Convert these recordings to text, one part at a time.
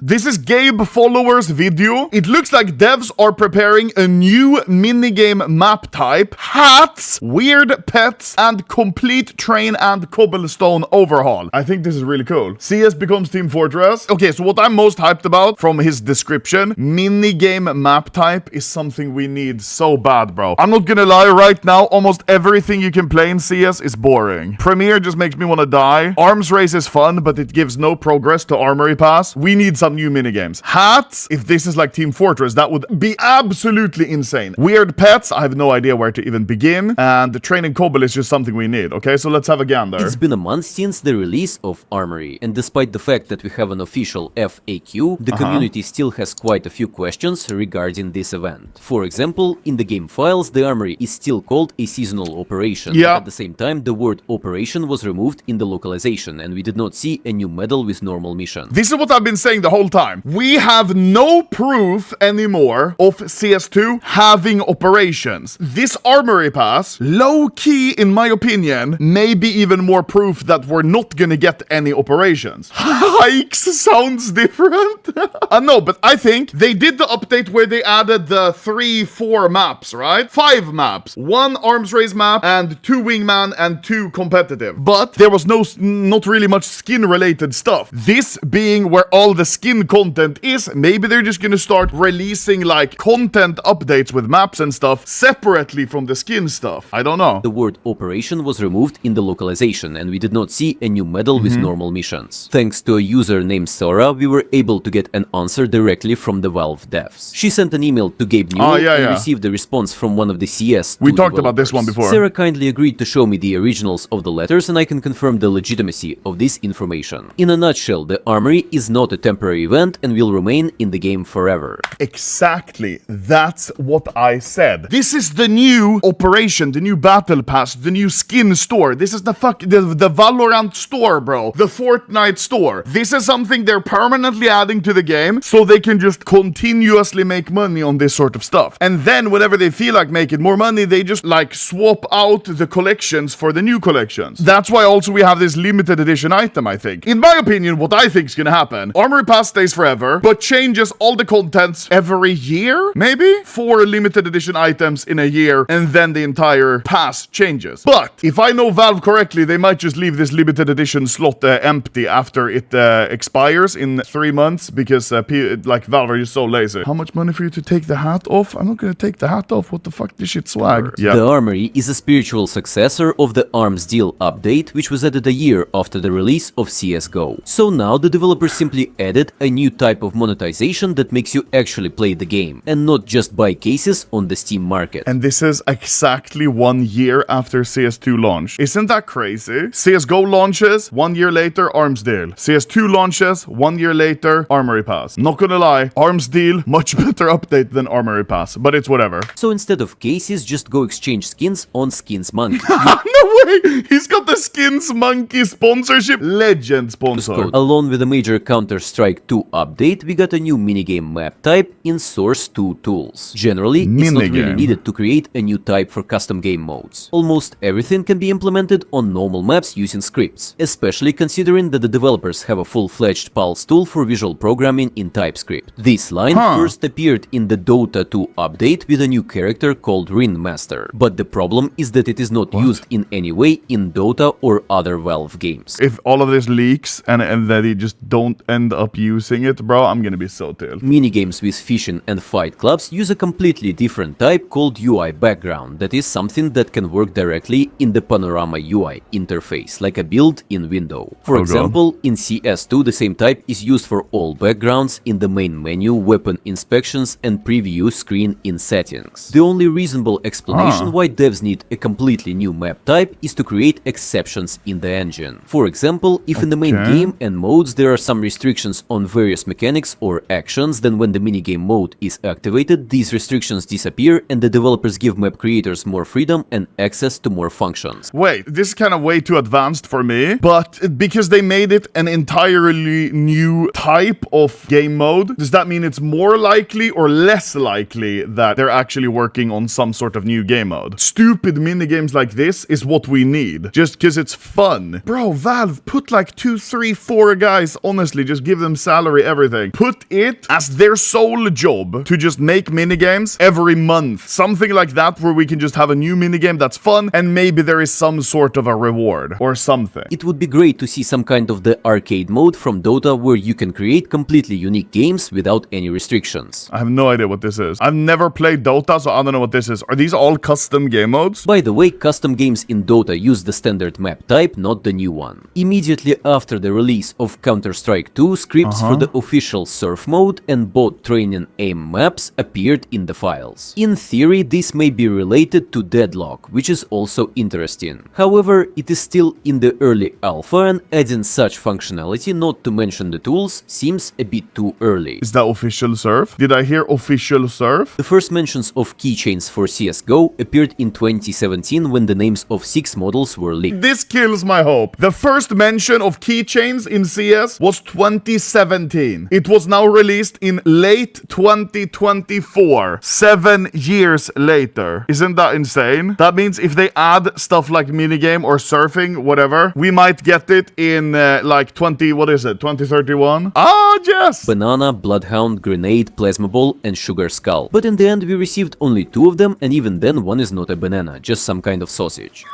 This is Gabe Follower's video. It looks like devs are preparing a new minigame map type, hats, weird pets, and complete train and cobblestone overhaul. I think this is really cool. CS becomes Team Fortress. Okay, so what I'm most hyped about from his description, minigame map type is something we need so bad, bro. I'm not gonna lie, right now, almost everything you can play in CS is boring. Premier just makes me want to die. Arms race is fun, but it gives no progress to Armory Pass. We need some new minigames. Hats, if this is like Team Fortress, that would be absolutely insane. Weird pets, I have no idea where to even begin. And the training cobble is just something we need, okay? So let's have a gander. It's been a month since the release of Armory, and despite the fact that we have an official FAQ, the community still has quite a few questions regarding this event. For example, in the game files, the Armory is still called a seasonal operation. Yeah. At the same time, the word operation was removed in the localization, and we did not see a new medal with normal mission. This is what I've been saying the whole time. We have no proof anymore of CS2 having operations. This Armory Pass, low-key, in my opinion, may be even more proof that we're not gonna get any operations. Hikes sounds different. No, but I think they did the update where they added the 3-4 maps, right? 5 maps. 1 arms race map and 2 wingman and 2 competitive. But there was not really much skin-related stuff. This being where all the skin content is, maybe they're just gonna start releasing like content updates with maps and stuff separately from the skin stuff. I don't know. The word operation was removed in the localization, and we did not see a new medal with normal missions. Thanks to a user named Sora, we were able to get an answer directly from the Valve devs. She sent an email to Gabe Newell and received a response from one of the CS2's We talked about this one before. Sarah kindly agreed to show me the originals of the letters, and I can confirm the legitimacy of this information. In a nutshell, the Armory is not a temporary event and will remain in the game forever. Exactly. That's what I said. This is the new operation, the new battle pass, the new skin store. This is the Valorant store, bro. The Fortnite store. This is something they're permanently adding to the game so they can just continuously make money on this sort of stuff. And then whenever they feel like making more money, they just like swap out the collections for the new collections. That's why also we have this limited edition item, I think. In my opinion, what I think is gonna happen, Armory Pass stays forever, but changes all the contents every year, maybe? 4 limited edition items in a year, and then the entire pass changes. But if I know Valve correctly, they might just leave this limited edition slot empty after it expires in 3 months, because like Valve are just so lazy. How much money for you to take the hat off? I'm not gonna take the hat off. What the fuck? This shit swag. Yeah. The Armory is a spiritual successor of the Arms Deal update, which was added a year after the release of CSGO. So now the developers simply added a new type of monetization that makes you actually play the game, and not just buy cases on the Steam market. And this is exactly 1 year after CS2 launch. Isn't that crazy? CSGO launches, 1 year later, Arms Deal. CS2 launches, 1 year later, Armory Pass. Not gonna lie, Arms Deal, much better update than Armory Pass, but it's whatever. So instead of cases, just go exchange skins on Skins Monkey. No way! He's got the Skins Monkey sponsorship. Legend sponsor. Along with a major Counter-Strike 2 update, we got a new minigame map type in Source 2 tools. Generally, it's not really needed to create a new type for custom game modes. Almost everything can be implemented on normal maps using scripts, especially considering that the developers have a full-fledged Pulse tool for visual programming in TypeScript. This line first appeared in the Dota 2 update with a new character called Ringmaster, but the problem is that it is not used in any way in Dota or other Valve games. If all of this leaks and that they just don't end up using it, bro, I'm gonna be so tilted. Minigames with fishing and fight clubs use a completely different type called UI background, that is something that can work directly in the Panorama UI interface, like a built-in window. For example, in CS2 the same type is used for all backgrounds in the main menu, weapon inspections and preview screen in settings. The only reasonable explanation why devs need a completely new map type is to create exceptions in the engine. For example, if in the main game and modes there are some restrictions on various mechanics or actions, then when the minigame mode is activated, these restrictions disappear and the developers give map creators more freedom and access to more functions. Wait, this is kind of way too advanced for me, but because they made it an entirely new type of game mode, does that mean it's more likely or less likely that they're actually working on some sort of new game mode? Stupid minigames like this is what we need, just because it's fun. Bro, Valve, put like 2, 3, 4 guys, honestly, just give them salary salary, everything. Put it as their sole job to just make minigames every month. Something like that where we can just have a new minigame that's fun and maybe there is some sort of a reward or something. It would be great to see some kind of the arcade mode from Dota where you can create completely unique games without any restrictions. I have no idea what this is. I've never played Dota, so I don't know what this is. Are these all custom game modes? By the way, custom games in Dota use the standard map type, not the new one. Immediately after the release of Counter-Strike 2, scripts for the official surf mode and both training aim maps appeared in the files. In theory, this may be related to Deadlock, which is also interesting. However, it is still in the early alpha and adding such functionality, not to mention the tools, seems a bit too early. Is that official surf? Did I hear official surf? The first mentions of keychains for CSGO appeared in 2017 when the names of 6 models were leaked. This kills my hope. The first mention of keychains in CS was 2017. It was now released in late 2024. 7 years later. Isn't that insane? That means if they add stuff like minigame or surfing, whatever, we might get it in like 2031? Ah, yes! Banana, Bloodhound, Grenade, Plasma Ball, and Sugar Skull. But in the end we received only 2 of them, and even then one is not a banana, just some kind of sausage.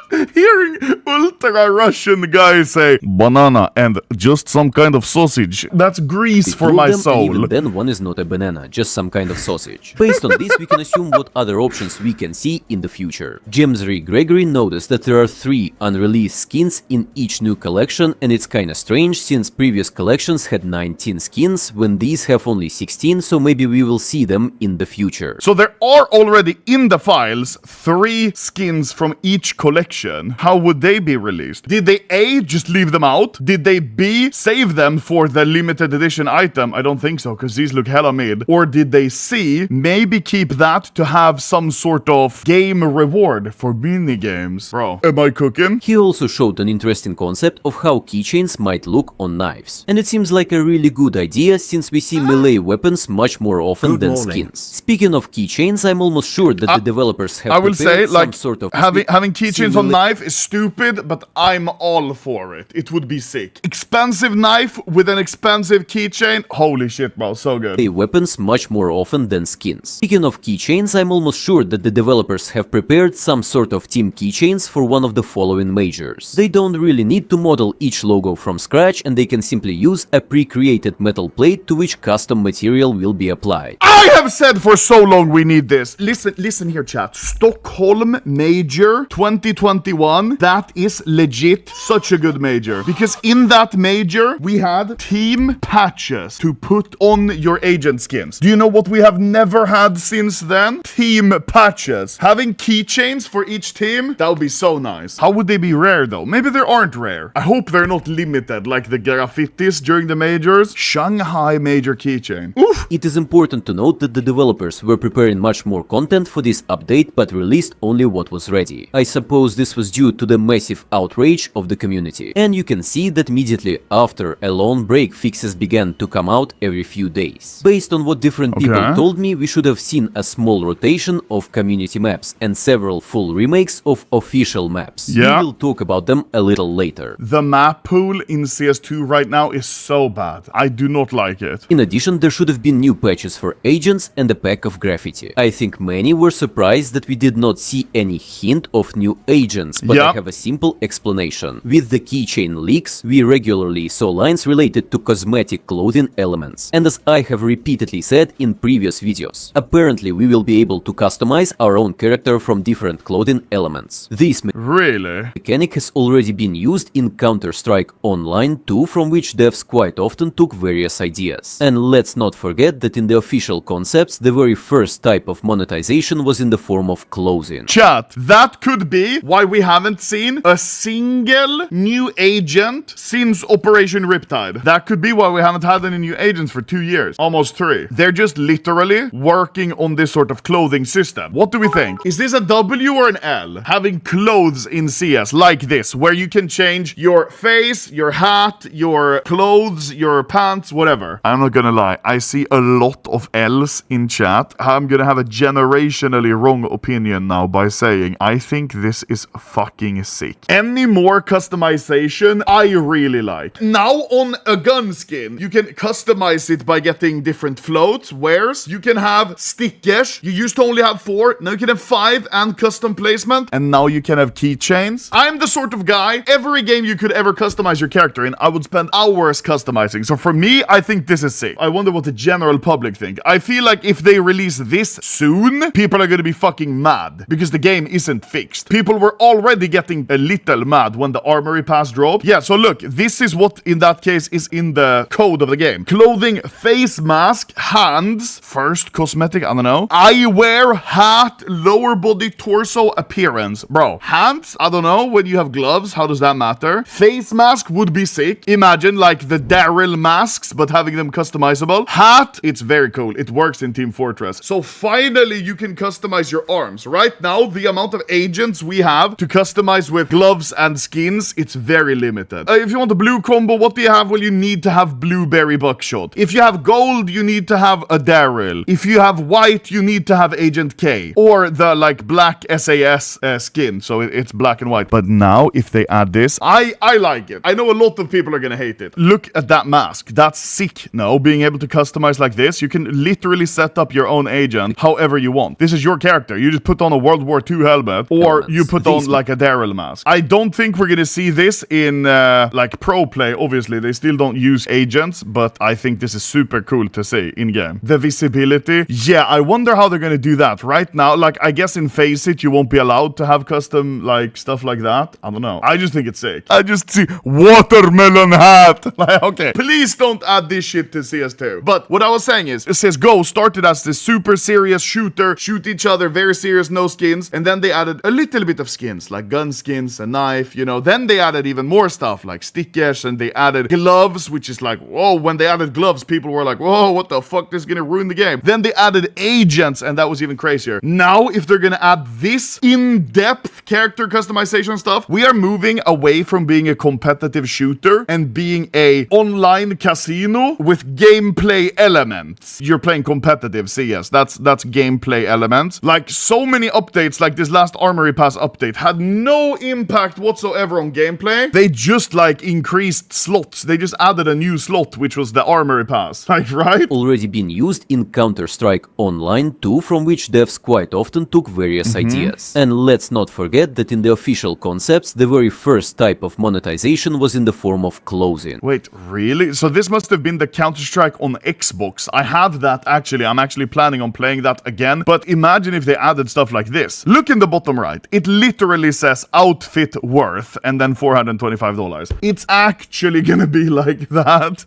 Hearing ultra-Russian guys say banana and just some kind of sausage, that's grease for my soul. And even then one is not a banana, just some kind of sausage. Based on this, we can assume what other options we can see in the future. Jamesry Gregory noticed that there are 3 unreleased skins in each new collection, and it's kinda strange since previous collections had 19 skins, when these have only 16, so maybe we will see them in the future. So there are already in the files 3 skins from each collection. How would they be released? Did they A, just leave them out? Did they B, save them for the limited edition item? I don't think so, because these look hella mid. Or did they C, maybe keep that to have some sort of game reward for minigames? Bro, am I cooking? He also showed an interesting concept of how keychains might look on knives. And it seems like a really good idea since we see melee weapons much more often than skins. Speaking of keychains, I'm almost sure that the developers have prepared some sort of having keychains on knife is stupid, but I'm all for it. It would be sick. Expensive knife with an expensive keychain. Holy shit, bro, so good. Weapons much more often than skins. Speaking of keychains, I'm almost sure that the developers have prepared some sort of team keychains for one of the following majors. They don't really need to model each logo from scratch, and they can simply use a pre-created metal plate to which custom material will be applied. I have said for so long we need this. Listen here, chat. Stockholm Major 2021. That is legit such a good major. Because in that major, we had team patches to put on your agent skins. Do you know what we have never had since then? Team patches. Having keychains for each team, that would be so nice. How would they be rare though? Maybe they aren't rare. I hope they're not limited like the graffitis during the majors. Shanghai major keychain. Oof. It is important to note that the developers were preparing much more content for this update, but released only what was ready. I suppose this was due to the massive outrage of the community. And you can see that immediately after a long break, fixes began to come out every few days. Based on what different people told me, we should have seen a small rotation of community maps and several full remakes of official maps. Yeah. We will talk about them a little later. The map pool in CS2 right now is so bad. I do not like it. In addition, there should have been new patches for agents and a pack of graffiti. I think many were surprised that we did not see any hint of new agents, but I have a simple explanation. With the keychain leaks, we regularly saw lines related to cosmetic clothing elements. And as I have repeatedly said in previous videos, apparently we will be able to customize our own character from different clothing elements. This mechanic has already been used in Counter-Strike Online 2, from which devs quite often took various ideas. And let's not forget that in the official concepts, the very first type of monetization was in the form of clothing. Chat, that could be why we haven't seen a single new agent since Operation Riptide. That could be why we haven't had any new agents for 2 years. Almost 3. They're just literally working on this sort of clothing system. What do we think? Is this a W or an L? Having clothes in CS like this, where you can change your face, your hat, your clothes, your pants, whatever. I'm not gonna lie, I see a lot of L's in chat. I'm gonna have a generationally wrong opinion now by saying I think this is fucking sick. Any more customization, I really like. Now on a gun skin, you can customize it by getting different floats, wares. You can have stickers. You used to only have 4. Now you can have 5 and custom placement. And now you can have keychains. I'm the sort of guy, every game you could ever customize your character in, I would spend hours customizing. So for me, I think this is sick. I wonder what the general public think. I feel like if they release this soon, people are gonna be fucking mad because the game isn't fixed. People were already getting a little mad when the Armory Pass dropped. Yeah, so look, this is what in that case is in the code of the game. Clothing, face mask, hands, first cosmetic, I don't know. Eyewear, hat, lower body, torso, appearance. Bro, hands, I don't know. When you have gloves, how does that matter? Face mask would be sick. Imagine like the Daryl masks, but having them customizable. Hat, it's very cool. It works in Team Fortress. So finally, you can customize your arms. Right now, the amount of agents we have to customize with gloves and skins, it's very limited. If you want a blue combo, what do you have? Well, you need to have blueberry buckshot. If you have gold, you need to have a Daryl. If you have white, you need to have Agent K. Or the like black SAS skin, so it's black and white. But now, if they add this, I like it. I know a lot of people are gonna hate it. Look at that mask. That's sick. No, being able to customize like this, you can literally set up your own agent however you want. This is your character. You just put on a World War II helmet, or you put on like a Daryl mask. I don't think we're gonna see this in like pro play. Obviously, they still don't use agents, but I think this is super cool to see in game. The visibility, yeah, I wonder how they're gonna do that. Right now, like I guess in Face It, you won't be allowed to have custom like stuff like that. I don't know. I just think it's sick. I just see watermelon hat. Like, okay, please don't add this shit to CS2. But what I was saying is, CSGO started as this super serious shooter, shoot each other, very serious, no skins, and then they added a little bit of skins, like gun skins, a knife, you know. Then they added even more stuff, like stickers, and they added gloves, which is like, whoa, when they added gloves, people were like, whoa, what the fuck, this is gonna ruin the game. Then they added agents, and that was even crazier. Now, if they're gonna add this in-depth character customization stuff, we are moving away from being a competitive shooter and being a online casino with gameplay elements. You're playing competitive CS. That's gameplay elements. Like so many updates, like this last Armory Pass update, had no impact whatsoever on gameplay. They just like increased slots. They just added a new slot, which was the Armory Pass. Like, right? Already been used in Counter-Strike Online 2, from which devs quite often took various ideas. And let's not forget that in the official concepts, the very first type of monetization was in the form of clothing. Wait, really? So this must have been the Counter-Strike on Xbox. I have that actually. I'm actually planning on playing that again. But imagine if they added stuff like this. Look in the bottom right. It literally says outfit worth and then $425. It's actually gonna be like that.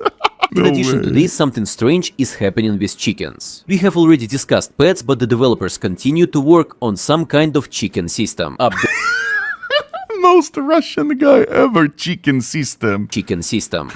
In addition to this, something strange is happening with chickens. We have already discussed pets, but the developers continue to work on some kind of chicken system. Most Russian guy ever. Chicken system. Chicken system.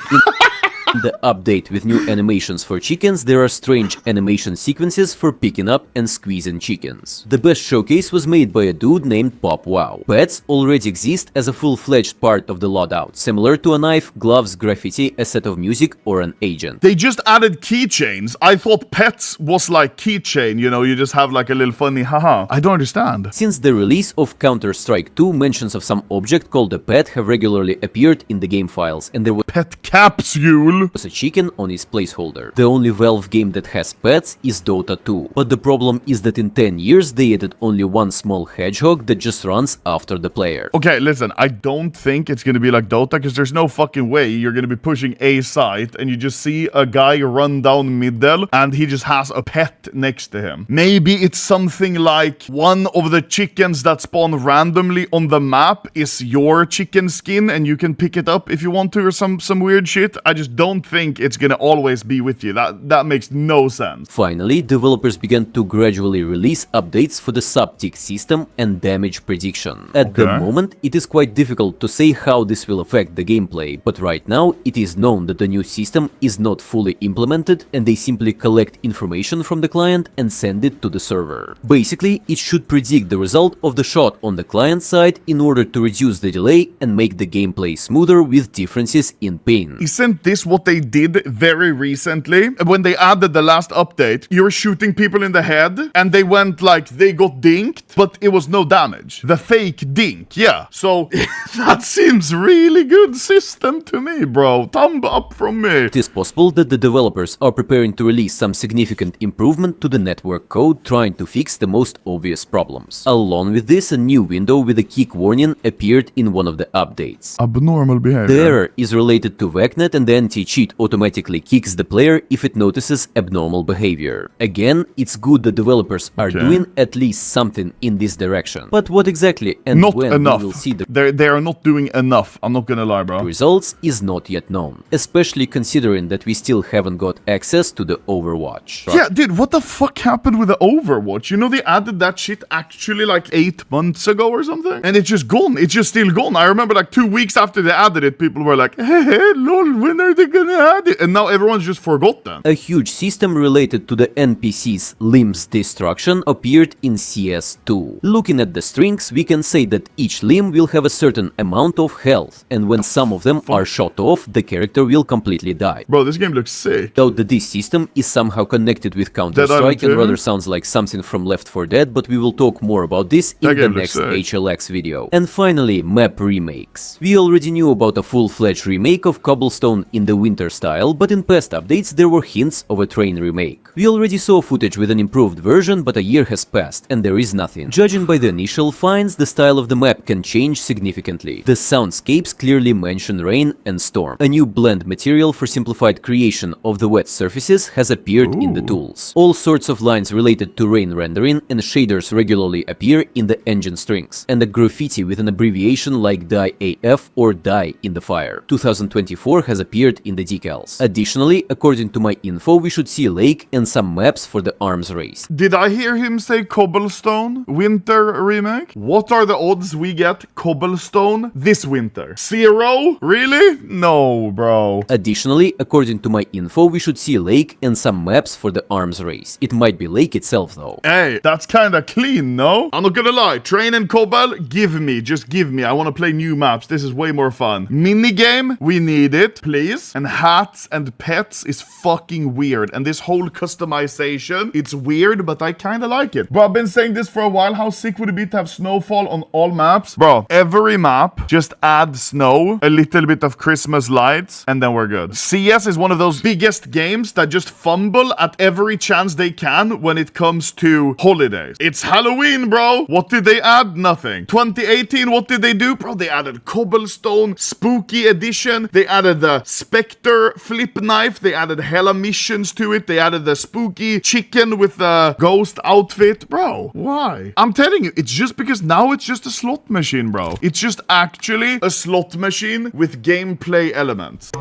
In the update with new animations for chickens, there are strange animation sequences for picking up and squeezing chickens. The best showcase was made by a dude named Pop Wow. Pets already exist as a full-fledged part of the loadout, similar to a knife, gloves, graffiti, a set of music, or an agent. They just added keychains. I thought pets was like keychain, you know, you just have like a little funny haha. I don't understand. Since the release of Counter-Strike 2, mentions of some object called a pet have regularly appeared in the game files, and there was Pet capsule. a chicken on its placeholder. The only Valve game that has pets is Dota 2. But the problem is that in 10 years they added only one small hedgehog that just runs after the player. Okay, listen, I don't think it's gonna be like Dota, because there's no fucking way you're gonna be pushing a site and you just see a guy run down middle and he just has a pet next to him. Maybe it's something like one of the chickens that spawn randomly on the map is your chicken skin and you can pick it up if you want to, or some weird shit. I just don't think it's gonna always be with you. That makes no sense. Finally, developers began to gradually release updates for the sub-tick system and damage prediction. At the moment, it is quite difficult to say how this will affect the gameplay, but right now it is known that the new system is not fully implemented and they simply collect information from the client and send it to the server. Basically, it should predict the result of the shot on the client side in order to reduce the delay and make the gameplay smoother with differences in pain. Isn't this what what they did very recently. When they added the last update, you were shooting people in the head, and they went like, they got dinked, but it was no damage. The fake dink, yeah. So, that seems really good system to me, bro. Thumb up from me. It is possible that the developers are preparing to release some significant improvement to the network code, trying to fix the most obvious problems. Along with this, a new window with a kick warning appeared in one of the updates. Abnormal behavior. The error is related to VECnet, and the anti-cheat automatically kicks the player if it notices abnormal behavior. Again, it's good that developers are doing at least something in this direction. But what exactly and not when enough. we will see the They are not doing enough. I'm not gonna lie, bro. results is not yet known, especially considering that we still haven't got access to the Overwatch. Yeah, dude, what the fuck happened with the Overwatch? You know, they added that shit actually like 8 months ago or something? And it's just gone. It's just still gone. I remember like 2 weeks after they added it, people were like, hey, lol, when are they gonna add it? And now everyone's just forgotten. A huge system related to the NPC's limbs destruction appeared in CS2. Looking at the strings, we can say that each limb will have a certain amount of health, and when some of them are shot off, the character will completely die. Bro, this game looks sick. Doubt that this system is somehow connected with Counter-Strike and rather sounds like something from Left 4 Dead, but we will talk more about this in the next HLX video. And finally, map remakes. We already knew about a full-fledged remake of Cobblestone in the winter style, but in past updates there were hints of a train remake. We already saw footage with an improved version, but a year has passed and there is nothing. Judging by the initial finds, the style of the map can change significantly. The soundscapes clearly mention rain and storm. A new blend material for simplified creation of the wet surfaces has appeared in the tools. All sorts of lines related to rain rendering and shaders regularly appear in the engine strings, and a graffiti with an abbreviation like Die AF or Die in the Fire 2024 has appeared in the decals. Additionally, according to my info, we should see a lake and some maps for the arms race. Did I hear him say Cobblestone winter remake? What are the odds we get Cobblestone this winter? 0? Really? No, bro. Additionally, according to my info, we should see a lake and some maps for the arms race. It might be lake itself though. Hey, that's kinda clean, no? I'm not gonna lie, Train and Cobble, give me, just give me. I wanna play new maps, this is way more fun. Minigame, we need it, please. And hats and pets is fucking weird. And this whole customization, it's weird, but I kinda like it. Bro, I've been saying this for a while, how sick would it be to have snowfall on all maps? Bro, every map, just add snow, a little bit of Christmas lights, and then we're good. CS is one of those biggest games that just fumble at every chance they can when it comes to holidays. It's Halloween, bro. What did they add? Nothing. 2018, what did they do? Bro, they added Cobblestone, Spooky Edition. They added the Spectre flip knife. They added hella missions to it. They added the spooky chicken with the ghost outfit. Bro, why? I'm telling you, it's just because now it's just a slot machine, bro. It's just actually a slot machine with gameplay elements.